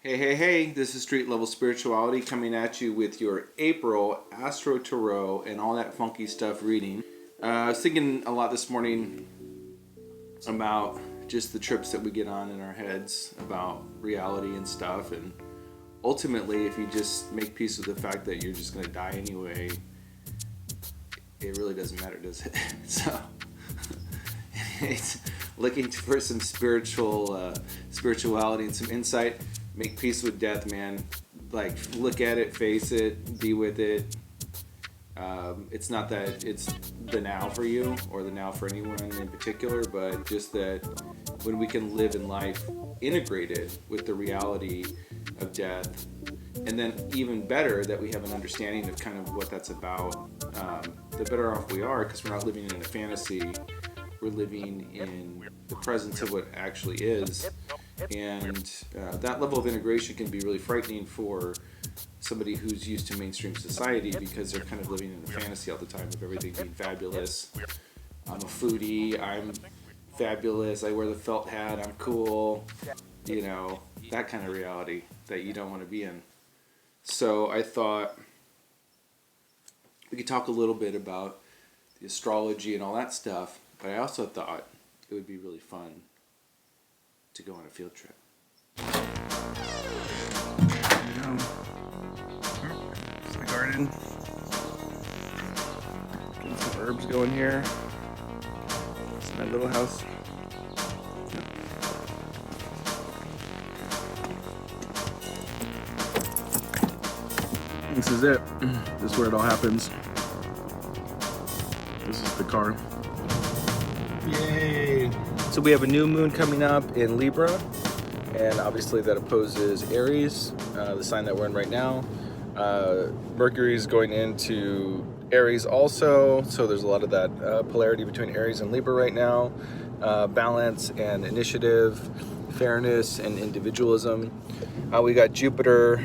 Hey, this is Street Level Spirituality coming at you with your April Astro-Tarot and all that funky stuff reading. I was thinking a lot this morning about just the trips that we get on in our heads about reality and stuff, and ultimately if you just make peace with the fact that you're just going to die anyway, it really doesn't matter, does it? So it's looking for some spirituality and some insight. Make peace with death, man. Like, look at it, face it, be with it. It's not that it's the now for you or the now for anyone in particular, but just that when we can live in life integrated with the reality of death, and then even better that we have an understanding of kind of what that's about, the better off we are, because we're not living in a fantasy. We're living in the presence of what actually is. And that level of integration can be really frightening for somebody who's used to mainstream society, because they're kind of living in a fantasy all the time of everything being fabulous. I'm a foodie, I'm fabulous, I wear the felt hat, I'm cool, you know, that kind of reality that you don't want to be in. So I thought we could talk a little bit about the astrology and all that stuff, but I also thought it would be really fun to go on a field trip. It's the garden. Getting some herbs going here. It's my little house. This is it. This is where it all happens. This is the car. Yay! So we have a new moon coming up in Libra, and obviously that opposes Aries, the sign that we're in right now. Mercury is going into Aries also, so there's a lot of that polarity between Aries and Libra right now. Balance and initiative, fairness and individualism. We got Jupiter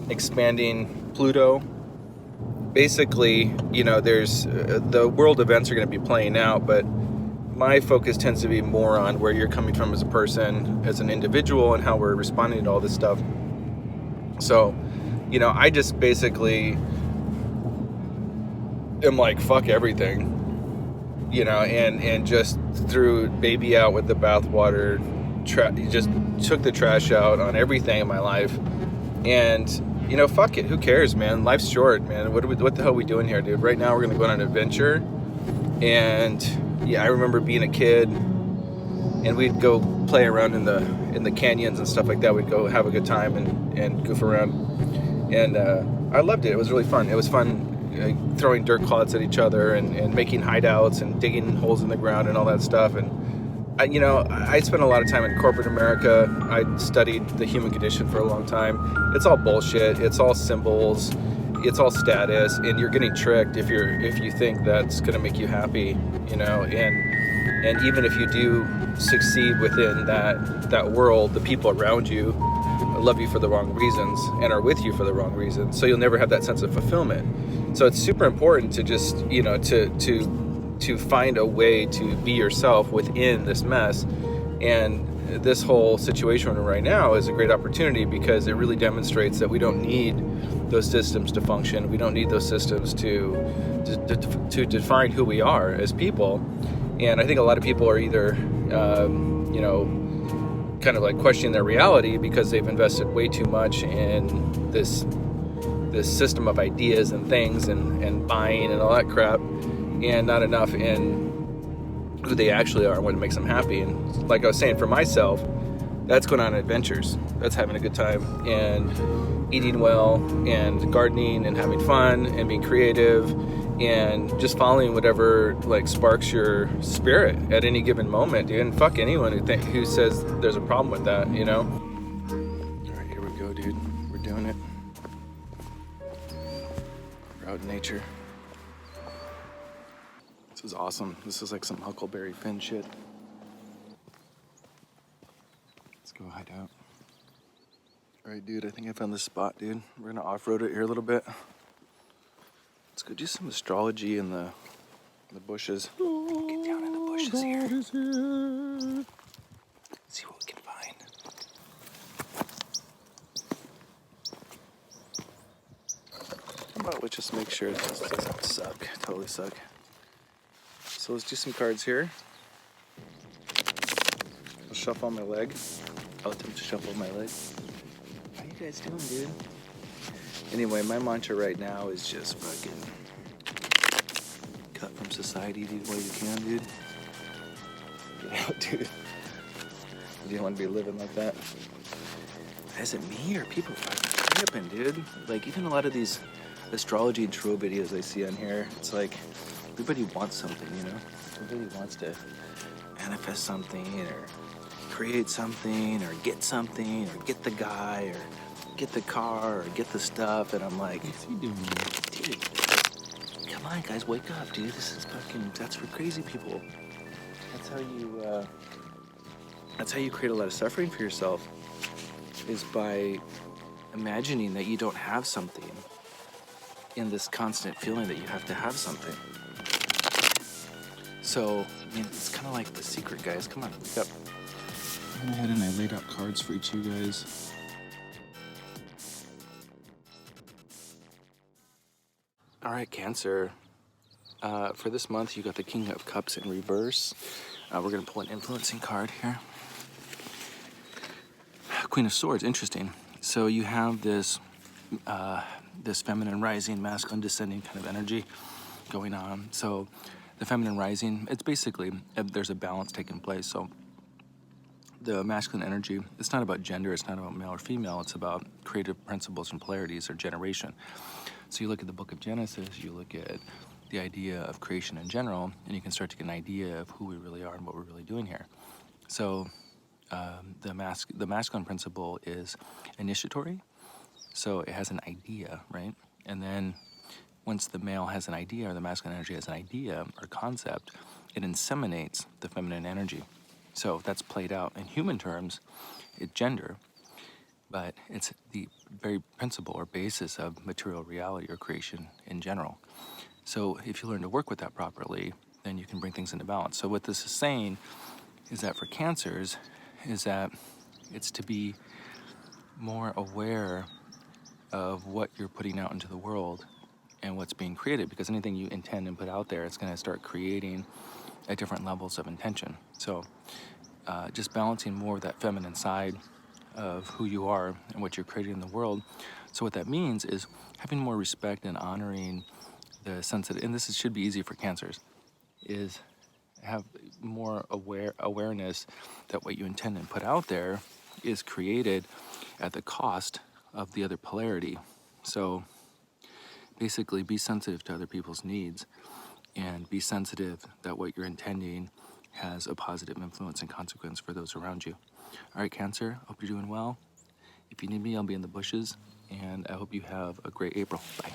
expanding Pluto. Basically, you know, there's the world events are going to be playing out, but my focus tends to be more on where you're coming from as a person, as an individual, and how we're responding to all this stuff. So, you know, I just basically am like, fuck everything, you know, and just threw baby out with the bathwater, just took the trash out on everything in my life. And, you know, fuck it, who cares, man? Life's short, man. What the hell are we doing here, dude? Right now we're gonna go on an adventure. And yeah, I remember being a kid, and we'd go play around in the canyons and stuff like that. We'd go have a good time and goof around, and I loved it. It was really fun. It was fun throwing dirt clods at each other and making hideouts and digging holes in the ground and all that stuff. And you know, I spent a lot of time in corporate America. I studied the human condition for a long time. It's all bullshit. It's all symbols. It's all status, and you're getting tricked if you think that's going to make you happy, you know. And even if you do succeed within that world, the people around you love you for the wrong reasons and are with you for the wrong reasons. So you'll never have that sense of fulfillment. So it's super important to just, you know, to find a way to be yourself within this mess. And this whole situation we're in right now is a great opportunity, because it really demonstrates that we don't need those systems to function. We don't need those systems to define who we are as people. And I think a lot of people are either, you know, kind of like questioning their reality because they've invested way too much in this system of ideas and things and buying and all that crap, and not enough in who they actually are and what makes them happy. And like I was saying, for myself, that's going on adventures. That's having a good time and eating well and gardening and having fun and being creative and just following whatever like sparks your spirit at any given moment, dude. And fuck anyone who says there's a problem with that, you know? All right, here we go, dude. We're doing it. We're out in nature. This is awesome. This is like some Huckleberry Finn shit. Let's go hide out. All right, dude, I think I found this spot, dude. We're gonna off-road it here a little bit. Let's go do some astrology in the bushes. Get down in the bushes here. See what we can find. let's just make sure this doesn't suck. Totally suck. So let's do some cards here. I'll shuffle on my leg. I'll attempt to shuffle my leg. How you guys doing, dude? Anyway, my mantra right now is just fucking cut from society, dude, while you can, dude. Get out, dude. You don't want to be living like that. Is it me or people fucking tripping, dude? Like, even a lot of these astrology and tarot videos I see on here, it's like everybody wants something, you know? Everybody wants to manifest something or create something or get the guy or get the car or get the stuff, and I'm like, what's he doing, dude? Come on, guys, wake up, dude. This is fucking, that's for crazy people. That's how you create a lot of suffering for yourself, is by imagining that you don't have something, in this constant feeling that you have to have something. So, I mean, it's kind of like The Secret, guys. Come on, wake up. I went ahead and I laid out cards for each of you guys. All right, Cancer. For this month, you got the King of Cups in reverse. We're going to pull an influencing card here. Queen of Swords, interesting. So you have this this feminine rising, masculine descending kind of energy going on. So the feminine rising, it's basically, there's a balance taking place. So the masculine energy, it's not about gender, it's not about male or female, it's about creative principles and polarities or generation. So you look at the book of Genesis, you look at the idea of creation in general, and you can start to get an idea of who we really are and what we're really doing here. So the masculine principle is initiatory, so it has an idea, right? And then once the male has an idea, or the masculine energy has an idea or concept, it inseminates the feminine energy. So that's played out in human terms, it's gender, but it's the very principle or basis of material reality or creation in general. So if you learn to work with that properly, then you can bring things into balance. So what this is saying is that for Cancers, is that it's to be more aware of what you're putting out into the world and what's being created, because anything you intend and put out there, it's going to start creating at different levels of intention. So just balancing more of that feminine side of who you are and what you're creating in the world. So what that means is having more respect and honoring the sensitive, and should be easy for Cancers, is have more awareness that what you intend and put out there is created at the cost of the other polarity. So basically be sensitive to other people's needs and be sensitive that what you're intending has a positive influence and consequence for those around you. All right, Cancer, hope you're doing well. If you need me, I'll be in the bushes, and I hope you have a great April. Bye.